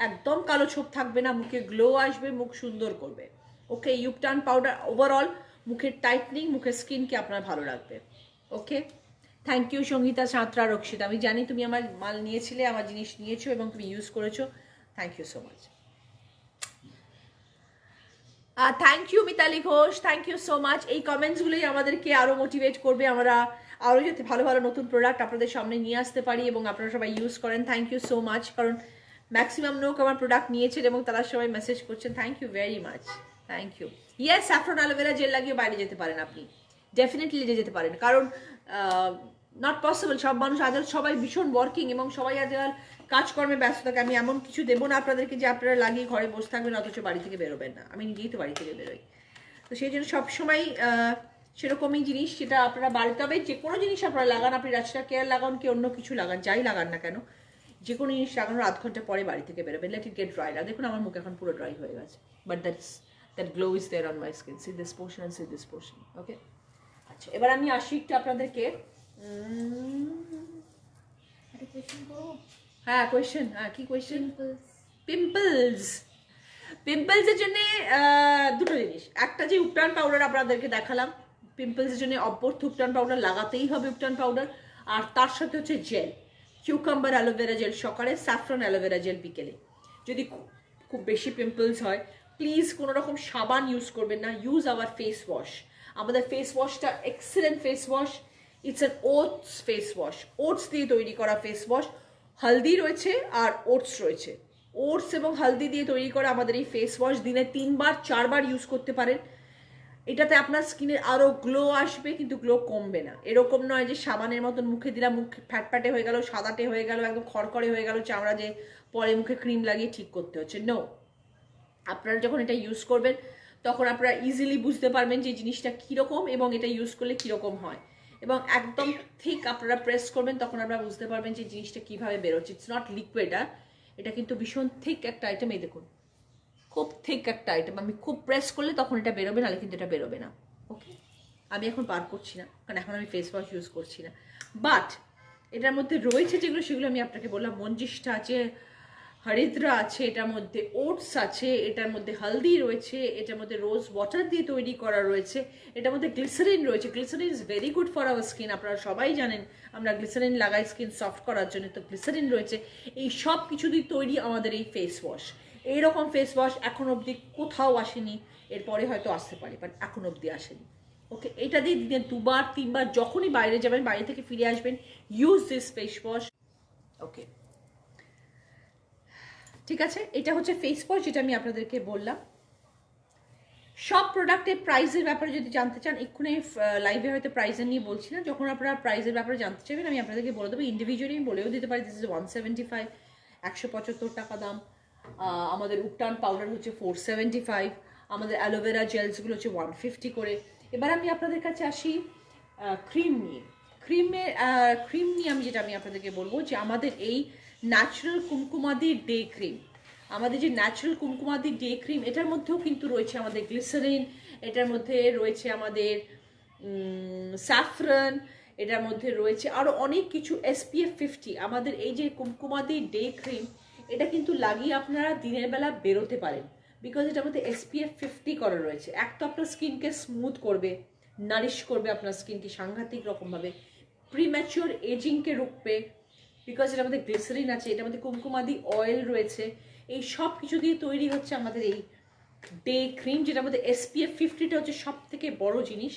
একদম কালো ছোপ থাকবে না, মুখে গ্লো আসবে, মুখ সুন্দর করবে। ওকে, ইউবটান পাউডার ওভারঅল মুখের টাইটনিং, মুখের স্কিনকে আপনার ভালো রাখবে। ওকে, থ্যাংক ইউ সঙ্গীতা, সাঁতরা, রক্ষিতা। আমি জানি তুমি আমার মাল নিয়েছিলে, আমার জিনিস নিয়েছো এবং তুমি ইউজ করেছো। Thank you so much. Thank you Mitali Ghosh, thank you so much. এই কমেন্টসগুলোই আমাদেরকে আরও মোটিভেট করবে, আমরা আরও যাতে ভালো ভালো নতুন প্রোডাক্ট আপনাদের সামনে নিয়ে আসতে পারি এবং আপনারা সবাই ইউজ করেন। থ্যাংক ইউ সো মাচ, কারণ ম্যাক্সিমাম লোক আমার প্রোডাক্ট নিয়েছেন এবং তারা সবাই মেসেজ করছেন। Thank you very much, thank you. Yes, saffron aloe vera gel লাগিয়ে বাইরে যেতে পারেন আপনি, ডেফিনেটলি যেতে পারেন, কারণ নট পসিবল। সব মানুষ আজকাল সবাই ভীষণ ওয়ার্কিং এবং সবাই আজকাল কাজকর্মে ব্যস্ত থাকে। আমি এমন কিছু দেবো না আপনাদেরকে যে আপনারা লাগিয়ে ঘরে বসে থাকবেন অথচ বাড়ি থেকে বেরোবেন না। আমি নিজেই তো বাড়ি থেকে বেরোই, তো সেই জন্য সবসময় সেরকমই জিনিস সেটা আপনারা বাড়িতে হবে। যে কোনো জিনিস আপনারা লাগান, আপনি রাস্তা কেয়ার লাগান কি অন্য কিছু লাগান, যাই লাগান না কেন, যে কোনো জিনিস লাগানোর আধ ঘন্টা পরে বাড়ি থেকে বেরোবেন। Let it get dry. আর দেখুন আমার মুখ এখন পুরো ড্রাই হয়ে গেছে, but that glow is there on my skin. See this portion and see this portion. Okay, আচ্ছা এবার আমি আসি একটু আপনাদেরকে। হ্যাঁ কোয়েশ্চেন, হ্যাঁ কি কোয়েশ্চেন? পিম্পলসের জন্য দুটো জিনিস। একটা যে উবটান পাউডার আপনাদেরকে দেখালাম, পিম্পলসের জন্য অব্যর্থ উবটান পাউডার লাগাতেই হবে উবটান পাউডার। আর তার সাথে হচ্ছে জেল, কিউকাম্বার অ্যালোভেরা জেল সকালে, স্যাফরন অ্যালোভেরা জেল বিকেলে। যদি খুব বেশি পিম্পলস হয় প্লিজ কোনো রকম সাবান ইউজ করবেন না, ইউজ আওয়ার ফেস ওয়াশ। আমাদের ফেস ওয়াশটা excellent face wash, it's an oats face wash, oats দিয়ে তৈরি করা ফেস ওয়াশ। হলদি রয়েছে আর ওটস রয়েছে, ওটস এবং হলদি দিয়ে তৈরি করা আমাদের এই ফেস ওয়াশ দিনে 3-4 ইউজ করতে পারেন। এটাতে আপনার স্কিনের আরও গ্লো আসবে, কিন্তু গ্লো কমবে না। এরকম নয় যে সাবানের মতন মুখে দিলাম মুখ ফ্যাটফ্যাটে হয়ে গেল, সাদাটে হয়ে গেল, একদম খড়খড়ে হয়ে গেল চামড়া, যে পরে মুখে ক্রিম লাগিয়ে ঠিক করতে হচ্ছে। নো, আপনারা যখন এটা ইউজ করবেন তখন আপনারা ইজিলি বুঝতে পারবেন যে জিনিসটা কীরকম এবং এটা ইউজ করলে কীরকম হয়। এবং একদম ঠিক আপনারা প্রেস করবেন তখন আপনারা বুঝতে পারবেন যে জিনিসটা কীভাবে বেরোচ্ছে। ইটস নট লিকুইড, এটা কিন্তু ভীষণ থিক একটা আইটেম। এই দেখুন খুব থিক একটা আইটেম, আমি খুব প্রেস করলে তখন এটা বেরোবে, নাহলে কিন্তু এটা বেরোবে না। ওকে, আমি এখন বার করছি না কারণ এখন আমি ফেস ওয়াশ ইউজ করছি না, বাট এটার মধ্যে রয়েছে যেগুলো সেগুলো আমি আপনাকে বললাম। মঞ্জিষ্ঠা আছে, হরিদ্রা আছে, এটার মধ্যে ওটস আছে, এটার মধ্যে হলদি রয়েছে, এটার মধ্যে রোজ ওয়াটার দিয়ে তৈরি করা রয়েছে, এটার মধ্যে গ্লিসারিন রয়েছে। Glycerine is very good for our skin, আপনারা সবাই জানেন আমরা গ্লিসারিন লাগাই স্কিন সফট করার জন্য, তো গ্লিসারিন রয়েছে। এই সব কিছু দিয়ে তৈরি আমাদের এই ফেস ওয়াশ। এইরকম ফেস ওয়াশ এখন অবধি কোথাও আসেনি, এরপরে হয়তো আসতে পারে, বাট এখন অবধি আসেনি। ওকে, এটা দিয়ে দিনে 2-3 যখনই বাইরে যাবেন, বাইরে থেকে ফিরে আসবেন, ইউজ দিস ফেস ওয়াশ। ওকে, ঠিক আছে, এটা হচ্ছে ফেস ওয়াশ যেটা আমি আপনাদেরকে বললাম। সব প্রোডাক্টের প্রাইসের ব্যাপারে যদি জানতে চান, এক্ষুনি লাইভে হয়তো প্রাইসের নিয়ে বলছি না, যখন আপনারা প্রাইসের ব্যাপারে জানতে চাইবেন আমি আপনাদেরকে বলে দেবো। ইন্ডিভিজুয়ালি আমি বলেও দিতে পারি দিস ইজ 175, 175 টাকা দাম। আমাদের উপটান পাউডার হচ্ছে 475, আমাদের অ্যালোভেরা জেলসগুলো হচ্ছে 150 করে। এবার আমি আপনাদের কাছে আসি ক্রিম নিয়ে। ক্রিম নিয়ে আমি আপনাদেরকে বলবো যে আমাদের এই ন্যাচারাল কুমকুমাদি ডে ক্রিম, আমাদের যে ন্যাচারাল কুমকুমাদি ডে ক্রিম, এটার মধ্যেও কিন্তু রয়েছে আমাদের গ্লিসারিন, এটার মধ্যে রয়েছে আমাদের স্যাফরন, এটার মধ্যে রয়েছে আরও অনেক কিছু, SPF 50। আমাদের এই যে কুমকুমাদি ডে ক্রিম, এটা কিন্তু লাগিয়ে আপনারা দিনের বেলা বেরোতে পারেন, বিকজ এটার মধ্যে SPF 50 করা রয়েছে। এক তো আপনার স্কিনকে স্মুথ করবে, নারিশ করবে আপনার স্কিনকে সাংঘাতিক রকমভাবে, প্রিম্যাচিওর এজিংকে রুখবে, বিকজ এটার মধ্যে গ্লিসারিন আছে, এটার মধ্যে কুমকুমাদি অয়েল রয়েছে। এই সব কিছু দিয়ে তৈরি হচ্ছে আমাদের এই ডে ক্রিম, যেটার মধ্যে SPF 50টা হচ্ছে সব থেকে বড় জিনিস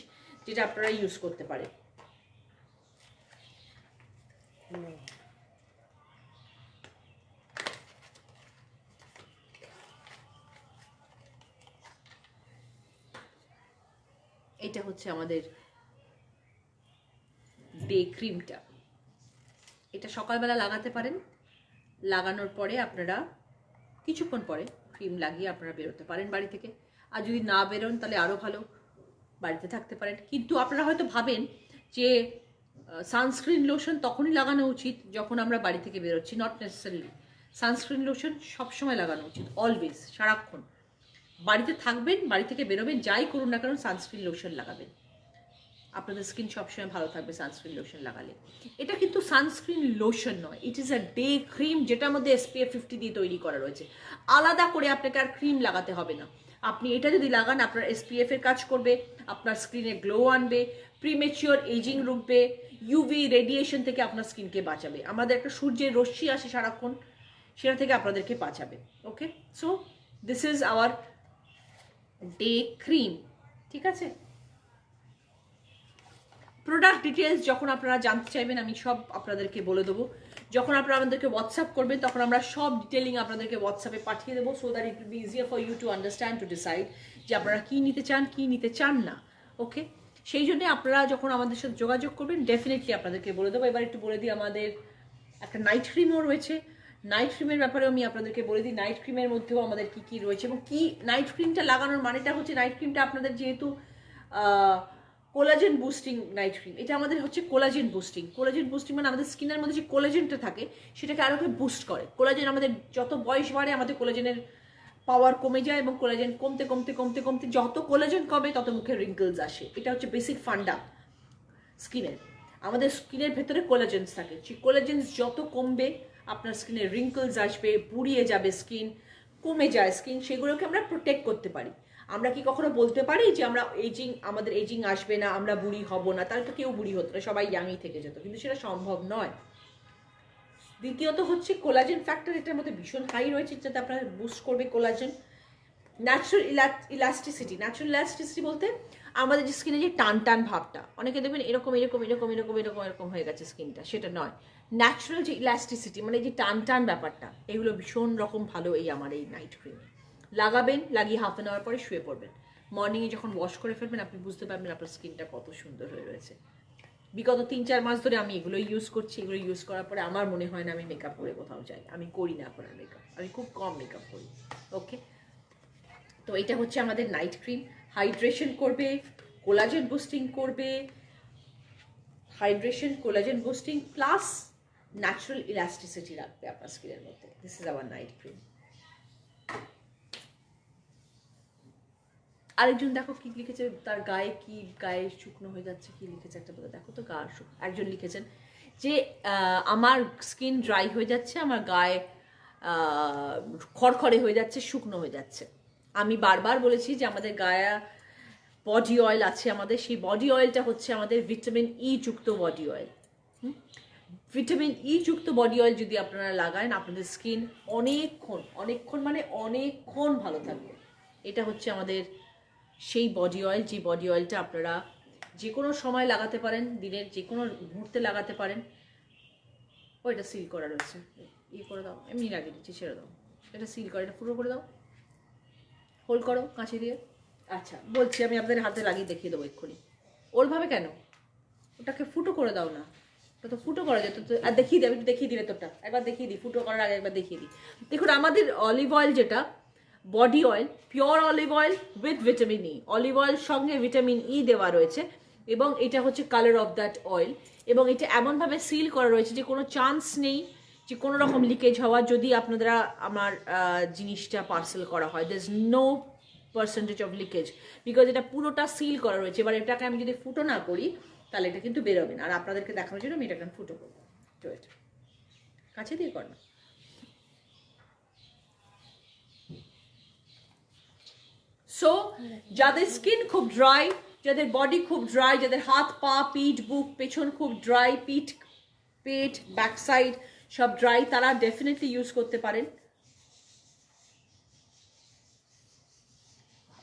যেটা আপনারা ইউজ করতে পারেন। এটা হচ্ছে আমাদের ডে ক্রিমটা, এটা সকালবেলা লাগাতে পারেন। লাগানোর পরে আপনারা কিছুক্ষণ পরে ক্রিম লাগিয়ে আপনারা বেরোতে পারেন বাড়ি থেকে। আর যদি না বেরোন তাহলে আরও ভালো, বাড়িতে থাকতে পারেন। কিন্তু আপনারা হয়তো ভাবেন যে সানস্ক্রিন লোশন তখনই লাগানো উচিত যখন আমরা বাড়ি থেকে বেরোচ্ছি। Not necessarily. সানস্ক্রিন লোশন সবসময় লাগানো উচিত, অলওয়েজ, সারাক্ষণ। বাড়িতে থাকবেন, বাড়ি থেকে বেরোবেন, যাই করুন না কেন সানস্ক্রিন লোশন লাগাবেন। আপনাদের স্কিন সবসময় ভালো থাকবে সানস্ক্রিন লোশন লাগালে। এটা কিন্তু সানস্ক্রিন লোশন নয়, ইট ইজ আ ডে ক্রিম, যেটার মধ্যে SPF 50 দিয়ে তৈরি করা রয়েছে। আলাদা করে আপনাকে আর ক্রিম লাগাতে হবে না। আপনি এটা যদি লাগান, আপনার SPF এর কাজ করবে, আপনার স্কিনে গ্লো আনবে, প্রিমেচিওর এজিং রুখবে, UV রেডিয়েশন থেকে আপনার স্কিনকে বাঁচাবে। আমাদের একটা সূর্যের রশ্মি আসে সারাক্ষণ, সেটা থেকে আপনাদেরকে বাঁচাবে। Okay, so this is our day cream. ঠিক আছে, প্রোডাক্ট ডিটেলস যখন আপনারা জানতে চাইবেন আমি সব আপনাদেরকে বলে দেবো। যখন আপনারা আমাদেরকে হোয়াটসঅ্যাপ করবেন তখন আমরা সব ডিটেলিং আপনাদেরকে হোয়াটসঅ্যাপে পাঠিয়ে দেবো, so that it will be easier for you to understand, to decide যে আপনারা কী নিতে চান না। ওকে, সেই জন্যে আপনারা যখন আমাদের সাথে যোগাযোগ করবেন ডেফিনেটলি আপনাদেরকে বলে দেবো। এবার একটু বলে দিই, আমাদের একটা নাইট ক্রিমও রয়েছে। নাইট ক্রিমের ব্যাপারেও আমি আপনাদেরকে বলে দিই, নাইট ক্রিমের মধ্যেও আমাদের কী কী রয়েছে এবং কি নাইট ক্রিমটা লাগানোর মানেটা হচ্ছে, নাইট ক্রিমটা আপনাদের যেহেতু কোলাজেন বুস্টিং নাইট ক্রিম, এটা আমাদের হচ্ছে কোলাজেন বুস্টিং। কোলাজেন বুস্টিং মানে আমাদের স্কিনের মধ্যে যে কোলাজেনটা থাকে সেটাকে আরও বুস্ট করে। কোলাজেন, আমাদের যত বয়স বাড়ে আমাদের কোলাজেনের পাওয়ার কমে যায় এবং কোলাজেন কমতে কমতে কমতে কমতে যত কোলাজেন কমে তত মুখে রিঙ্কলস আসে। এটা হচ্ছে বেসিক ফান্ডা স্কিনের। আমাদের স্কিনের ভেতরে কোলাজেন্স থাকে, সেই কোলাজেন্স যত কমবে আপনার স্কিনে রিঙ্কলস আসবে, বুড়িয়ে যাবে স্কিন, কমে যায় স্কিন, সেগুলোকে আমরা প্রোটেক্ট করতে পারি। আমরা কি কখনো বলতে পারি যে আমরা আমাদের এজিং আসবে না, আমরা বুড়ি হব না? তাহলে তো কেউ বুড়ি হতো না, সবাই ইয়াংই থেকে যেত, কিন্তু সেটা সম্ভব নয়। দ্বিতীয়ত হচ্ছে কোলাজেন ফ্যাক্টর এটার মধ্যে ভীষণ হাই রয়েছে, যাতে আপনার বুস্ট করবে কোলাজেন। ন্যাচারাল ইলাস্টিসিটি বলতে আমাদের যে স্কিনে যে টান টান ভাবটা, অনেকে দেখবেন এরকম এরকম এরকম এরকম এরকম এরকম হয়ে গেছে স্কিনটা, সেটা নয়। ন্যাচারাল যে ইলাস্টিসিটি মানে যে টান টান ব্যাপারটা, এগুলো ভীষণ রকম ভালো এই আমার এই নাইট ক্রিমে। লাগাবেন, লাগিয়ে হাফ অ্যান আওয়ার পরে শুয়ে পড়বেন। মর্নিংয়ে যখন ওয়াশ করে ফেলবেন আপনি বুঝতে পারবেন আপনার স্কিনটা কত সুন্দর হয়ে রয়েছে। বিগত 3-4 মাস ধরে আমি এগুলো ইউজ করছি। এগুলো ইউজ করার পরে আমার মনে হয় না আমি মেকআপ করে কোথাও যাই। আমি করি না এখন আর মেকআপ, আমি খুব কম মেকআপ করি। ওকে, তো এটা হচ্ছে আমাদের নাইট ক্রিম। হাইড্রেশন করবে, কোলাজেন বুস্টিং করবে, hydration, collagen boosting plus natural elasticity রাখবে আপনার স্কিনের মধ্যে। This is hour night cream. আরেকজন দেখো কি লিখেছে, তার গায়ে শুকনো হয়ে যাচ্ছে, কি লিখেছে একটা বলে দেখো তো। একজন লিখেছেন যে আমার স্কিন ড্রাই হয়ে যাচ্ছে, আমার গায়ে খড়খড়ে হয়ে যাচ্ছে, শুকনো হয়ে যাচ্ছে। আমি বারবার বলেছি যে আমাদের গায়ে বডি অয়েল আছে, আমাদের সেই বডি অয়েলটা হচ্ছে আমাদের ভিটামিন ই যুক্ত বডি অয়েল। ভিটামিন ই যুক্ত বডি অয়েল যদি আপনারা লাগান আপনাদের স্কিন অনেকক্ষণ মানে অনেকক্ষণ ভালো থাকবে। এটা হচ্ছে আমাদের সেই বডি অয়েল, যে বডি অয়েলটা আপনারা যে কোনো সময় লাগাতে পারেন, দিনের যে কোনো মুহূর্তে লাগাতে পারেন। এটা সিল করা রয়েছে, করে দাও, এমনি লাগিয়ে দিচ্ছি, ছেড়ে দাও। এটা সিল করে, এটা পুরো করে দাও, হোল্ড করো কাঁচি দিয়ে। আচ্ছা বলছি, আমি আপনাদের হাতে লাগিয়ে দেখিয়ে দেবো এক্ষুনি। ওরভাবে কেন? ওটাকে ফুটো করে দাও না, ওটা তো ফুটো করা যেত তো। আর দেখিয়ে দিই, আমি একটু দেখিয়ে দিলে তোরটা একবার দেখিয়ে দিই, ফুটো করার আগে একবার দেখিয়ে দিই। দেখুন আমাদের অলিভ অয়েল যেটা body oil, pure olive oil with vitamin E, olive oil সঙ্গে ভিটামিন ই দেওয়া রয়েছে, এবং এটা হচ্ছে কালার অফ দ্যাট অয়েল, এবং এটা এমনভাবে সিল করা রয়েছে যে কোনো চান্স নেই যে কোনো রকম লিকেজ হওয়া যদি আপনারা আমার জিনিসটা পার্সেল করা হয়। There is no percentage of leakage, because এটা পুরোটা সিল করা রয়েছে। এবার এটাকে আমি যদি ফুটো না করি তাহলে এটা কিন্তু বেরোবে না। আর আপনাদেরকে দেখানোর জন্য আমি এটাকে ফুটো করবো, তো এটা কাছে দিয়ে কর না। সো যাদের স্কিন খুব ড্রাই, যাদের বডি খুব ড্রাই, যাদের হাত পা পিঠ বুক পেছন খুব ড্রাই, পেট ব্যাক সাইড সব ড্রাই, তারা ডেফিনেটলি ইউজ করতে পারেন।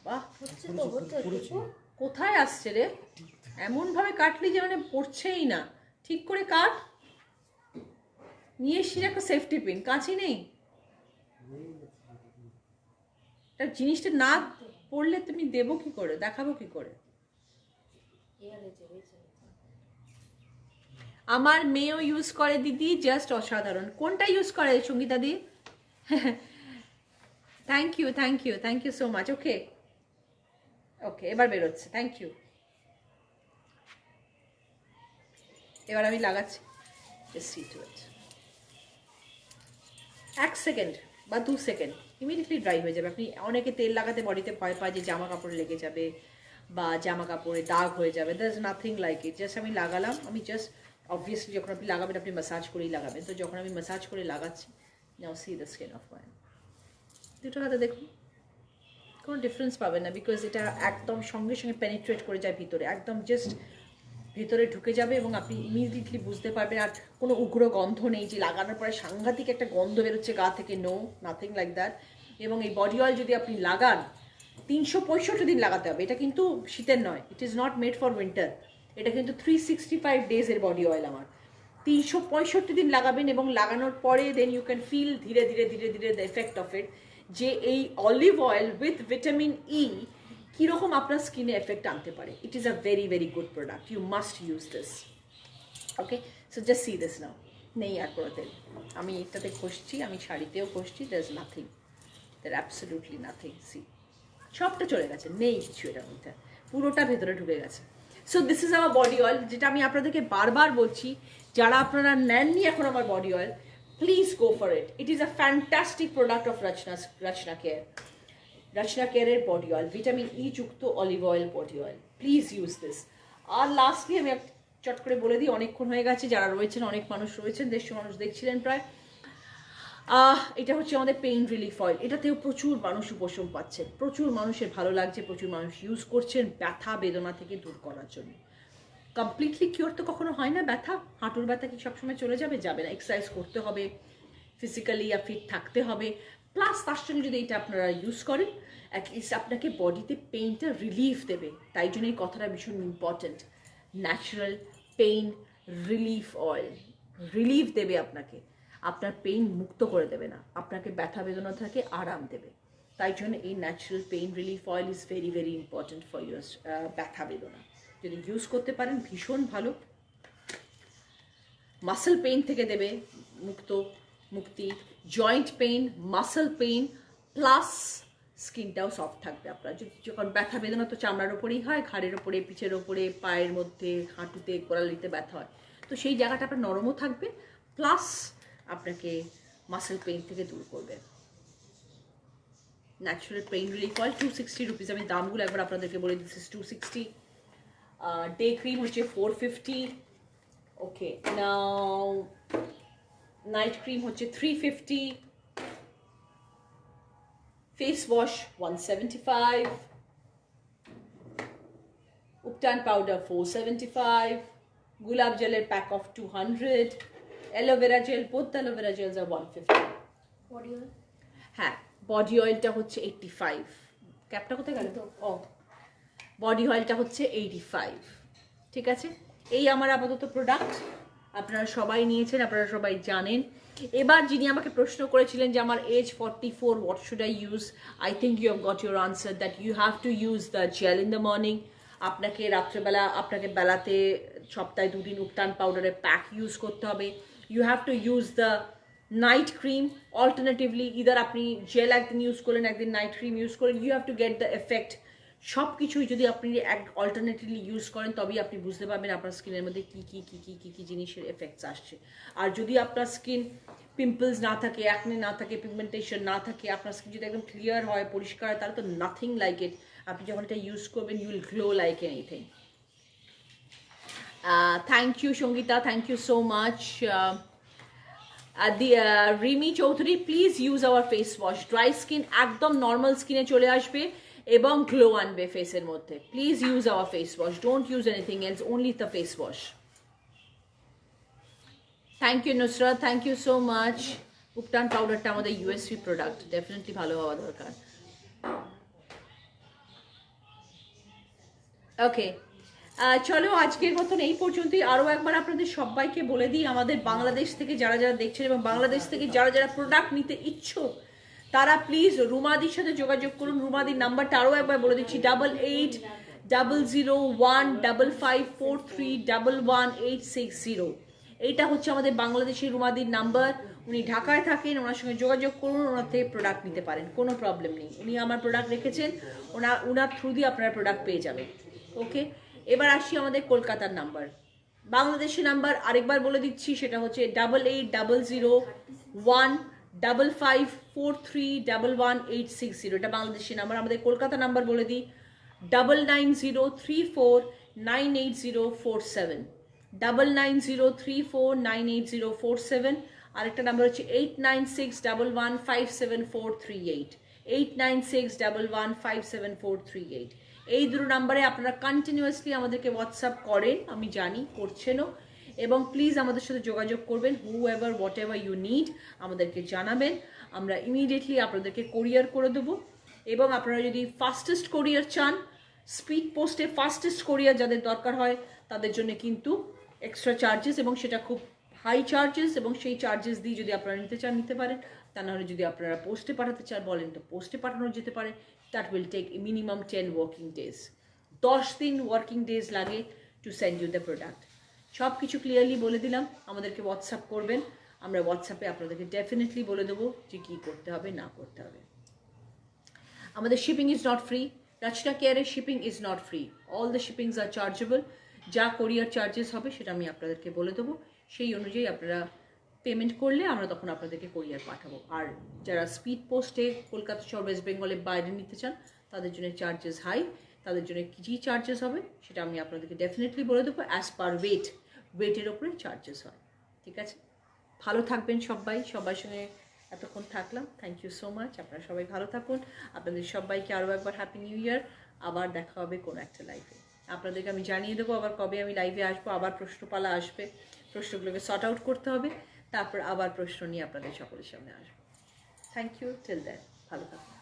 বাহ, কোথায় আসছে রে? এমন ভাবে কাটলি যে মানে পড়ছেই না। ঠিক করে কাট। নিয়ে এসছি একটা সেফটি পিন, কাঁচি নেই। জিনিসটা না পড়লে তুমি দেবো কি করে, দেখাবো কি করে? আমার মেয়েও ইউজ করে দিদি, জাস্ট অসাধারণ। কোনটা ইউজ করে Sangeeta di? Thank you thank you thank you so much. Okay okay, এবার বেরোচ্ছে। Thank you. এবার আমি লাগাচ্ছি। এক সেকেন্ড বা 2 সেকেন্ড ইমিডিয়েটলি ড্রাই হয়ে যাবে। আপনি অনেকে তেল লাগাতে বডিতে ভয় পায় যে জামা কাপড়ে লেগে যাবে বা জামা কাপড়ে দাগ হয়ে যাবে। There is nothing like it. Just আমি লাগালাম, আমি জাস্ট অবভিয়াসলি যখন আপনি লাগাবেন আপনি ম্যাসাজ করেই লাগাবেন। তো যখন আমি ম্যাসাজ করে লাগাচ্ছি, now see the skin of my দুটো হাতে, দেখুন কোনো ডিফারেন্স পাবেন না, বিকজ এটা একদম সঙ্গে সঙ্গে পেনিট্রেট করে যায় ভিতরে, একদম জাস্ট ভেতরে ঢুকে যাবে এবং আপনি ইমিডিয়েটলি বুঝতে পারবেন। আর কোনো উগ্র গন্ধ নেই যে লাগানোর পরে সাংঘাতিক একটা গন্ধ বেরোচ্ছে গা থেকে, নো, নাথিং লাইক দ্যাট। এবং এই বডি অয়েল যদি আপনি লাগান 365 দিন লাগাতে হবে। এটা কিন্তু শীতের নয়, it is not made for winter. এটা কিন্তু 365 ডেজের বডি অয়েল আমার। 365 দিন লাগাবেন এবং লাগানোর পরে দেন ইউ ক্যান ফিল ধীরে ধীরে ধীরে ধীরে দ্য এফেক্ট অফ ইট, যে এই olive oil with vitamin E কীরকম আপনার স্কিনে এফেক্ট আনতে পারে। It is a very very good product, you must use this. Okay, so just see this now. নেই আর কোনো তেল, আমি এটাতে ঘষছি, আমি শাড়িতেও ঘষছি, there is nothing, there absolutely nothing. See সবটা চলে গেছে, নেই কিছু এটার মধ্যে, পুরোটা ভেতরে ঢুকে গেছে। So this is our body oil, যেটা আমি আপনাদেরকে বারবার বলছি, যারা আপনারা নেননি এখন আমার body oil, please go for it. It is a fantastic product of Rachna care. Rachna কেয়ারের বডি অয়েল, ভিটামিন ই যুক্ত olive oil body oil, please use this. আর লাস্টলি আমি চট করে বলে দিই, অনেকক্ষণ হয়ে গেছে, যারা রয়েছেন অনেক মানুষ রয়েছেন, 150 মানুষ দেখছিলেন প্রায়। এটা হচ্ছে আমাদের পেইন রিলিফ অয়েল। এটাতেও প্রচুর মানুষ উপশম পাচ্ছেন, প্রচুর মানুষের ভালো লাগছে, প্রচুর মানুষ ইউজ করছেন ব্যথা বেদনা থেকে দূর করার জন্য। কমপ্লিটলি কিওর তো কখনো হয় না ব্যথা, হাঁটুর ব্যথা কি সবসময় চলে যাবে? যাবে না। এক্সারসাইজ করতে হবে, ফিজিক্যালি ফিট থাকতে হবে, প্লাস তার সঙ্গে যদি এটা আপনারা ইউজ করেন অ্যাটলিস্ট আপনাকে বডিতে পেইনটা রিলিফ দেবে। তাই জন্য এই কথাটা ভীষণ important. Natural pain relief oil relief দেবে আপনাকে, আপনার পেইন মুক্ত করে দেবে না, আপনাকে ব্যথা বেদনা থেকে আরাম দেবে। তাই জন্য এই natural pain relief oil is very very important for your ব্যথা বেদনা। যদি ইউজ করতে পারেন ভীষণ ভালো। মাসল পেইন থেকে দেবে মুক্তি, joint pain, muscle pain, plus স্কিনটাও সফট থাকবে আপনার। যখন ব্যথা বেদনা তো চামড়ার ওপরেই হয়, ঘাড়ের ওপরে, পিঠের ওপরে, পায়ের মধ্যে, হাঁটুতে, কোড়ালিতে ব্যথা হয়, তো সেই জায়গাটা আপনার নরমও থাকবে, প্লাস আপনাকে মাসল পেইন থেকে দূর করবে। Natural pain relief oil 260 rupees. আমি দামগুলো একবার আপনাদেরকে বলে দিচ্ছি। 260। ডে ক্রিম হচ্ছে 450। ওকে, নাও নাইট ক্রিম হচ্ছে 350, face wash 175, ubtan powder 475, gulab জেলের pack of 200, aloe vera gel, both aloe vera gels আর 150। বডি অয়েল, হ্যাঁ বডি অয়েলটা হচ্ছে 85। ক্যাপটা কোথায় গেল? ও, বডি অয়েলটা হচ্ছে 85। ঠিক আছে, এই আমার আপাতত প্রোডাক্ট, আপনারা সবাই নিয়েছেন, আপনারা সবাই জানেন। এবার যিনি আমাকে প্রশ্ন করেছিলেন যে আমার age 44, what should I use, I think you have got your answer that you have to use the gel in the morning. আপনাকে রাত্রেবেলা, আপনাকে বেলাতে সপ্তাহে 2 দিন উপটান পাউডারের প্যাক ইউজ করতে হবে। You have to use the night cream alternatively, either আপনি জেল একদিন ইউজ করলেন, একদিন নাইট ক্রিম ইউজ করেন, you have to get the effect. সব কিছুই যদি আপনি অল্টারনেটিভলি ইউজ করেন তবেই আপনি বুঝতে পারবেন আপনার স্কিনের মধ্যে কী কী কী কী কী কী জিনিসের এফেক্টস আসছে। আর যদি আপনার স্কিন পিম্পলস না থাকে, অ্যাকনে না থাকে, পিগমেন্টেশন না থাকে, আপনার স্কিন যদি একদম ক্লিয়ার হয়, পরিষ্কার হয়, তাহলে তো নাথিং লাইক ইট। আপনি যখন এটা ইউজ করবেন you will glow like anything. Thank you Sangeeta, thank you so much. Rimi Chowdhury, please use our face wash. Dry skin একদম নর্মাল স্কিনে চলে আসবে এবং গ্লো আনবে ফেসের মধ্যে। Please use our face wash, don't use anything else, only the face wash. Thank you Nusrat, thank you so much. উপটান পাউডারটা আমাদের ইউএসপি প্রোডাক্ট, ডেফিনেটলি ভালো হওয়া দরকার। ওকে, চলো আজকের মতন এই পর্যন্তই। আরও একবার আপনাদের সবাইকে বলে দিই, আমাদের বাংলাদেশ থেকে যারা যারা দেখছেন এবং বাংলাদেশ থেকে যারা যারা প্রোডাক্ট নিতে ইচ্ছুক তারা প্লিজ রুমাদির সাথে যোগাযোগ করুন। রুমাদির নাম্বারটা আরও একবার বলে দিচ্ছি, 88001554311186 এইটা হচ্ছে আমাদের বাংলাদেশের রুমাদির নাম্বার। উনি ঢাকায় থাকেন, ওনার সঙ্গে যোগাযোগ করুন, ওনার থেকে প্রোডাক্ট নিতে পারেন, কোনো প্রবলেম নেই। উনি আমার প্রোডাক্ট রেখেছেন, ওনার থ্রু দিয়ে আপনারা প্রোডাক্ট পেয়ে যাবেন। ওকে, এবার আসি আমাদের কলকাতার নাম্বার। বাংলাদেশের নাম্বার আরেকবার বলে দিচ্ছি, সেটা হচ্ছে 88001554311186। এটা বাংলাদেশের নাম্বার। আমাদের কলকাতা নাম্বার বলে দিই 9903498047, 9903498047। আরেকটা নাম্বার হচ্ছে 8961157438, 8961157438। এই দুটো নাম্বারে আপনারা কন্টিনিউয়াসলি আমাদেরকে হোয়াটসঅ্যাপ করেন, আমি জানি করছেনও, এবং প্লিজ আমাদের সাথে যোগাযোগ করবেন। Whoever whatever you need আমাদেরকে জানাবেন, আমরা ইমিডিয়েটলি আপনাদেরকে কোরিয়ার করে দেবো। এবং আপনারা যদি ফাস্টেস্ট কোরিয়ার চান, স্পিড পোস্টে ফাস্টেস্ট কোরিয়ার যাদের দরকার হয় তাদের জন্য কিন্তু এক্সট্রা চার্জেস, এবং সেটা খুব হাই চার্জেস, এবং সেই চার্জেস দিয়ে যদি আপনারা নিতে চান নিতে পারেন। তা নাহলে যদি আপনারা পোস্টে পাঠাতে চান বলেন তো পোস্টে পাঠানো যেতে পারে। That will take minimum 10 working days, 10 দিন ওয়ার্কিং ডেজ লাগে to send you the product. সব কিছু ক্লিয়ারলি বলে দিলাম, আমাদেরকে হোয়াটসঅ্যাপ করবেন, আমরা হোয়াটসঅ্যাপে আপনাদেরকে ডেফিনেটলি বলে দেবো যে কী করতে হবে না করতে হবে। আমাদের shipping is not free, Rachna কেয়ারের shipping is not free, all the shippings are chargeable. যা কোরিয়ার চার্জেস হবে সেটা আমি আপনাদেরকে বলে দেবো, সেই অনুযায়ী আপনারা পেমেন্ট করলে আমরা তখন আপনাদেরকে কোরিয়ার পাঠাবো। আর যারা স্পিড পোস্টে কলকাতা শহর ওয়েস্ট বেঙ্গলের বাইরে নিতে চান তাদের জন্য চার্জেস হাই, তাদের জন্য কী চার্জেস হবে সেটা আমি আপনাদেরকে ডেফিনেটলি বলে দেবো। অ্যাজ পার ওয়েটের ওপরে চার্জেস হয়। ঠিক আছে, ভালো থাকবেন সবাই, সবার সঙ্গে এতক্ষণ থাকলাম। থ্যাংক ইউ সো মাচ, আপনারা সবাই ভালো থাকুন। আপনাদের সবাইকে আরও একবার হ্যাপি নিউ ইয়ার। আবার দেখা হবে কোনো একটা লাইভে, আপনাদেরকে আমি জানিয়ে দেবো আবার কবে আমি লাইভে আসবো। আবার প্রশ্নপালা আসবে, প্রশ্নগুলোকে সর্ট আউট করতে হবে, তারপর আবার প্রশ্ন নিয়ে আপনাদের সকলের সামনে আসবো। থ্যাংক ইউ, টিল দেন ভালো থাকুন।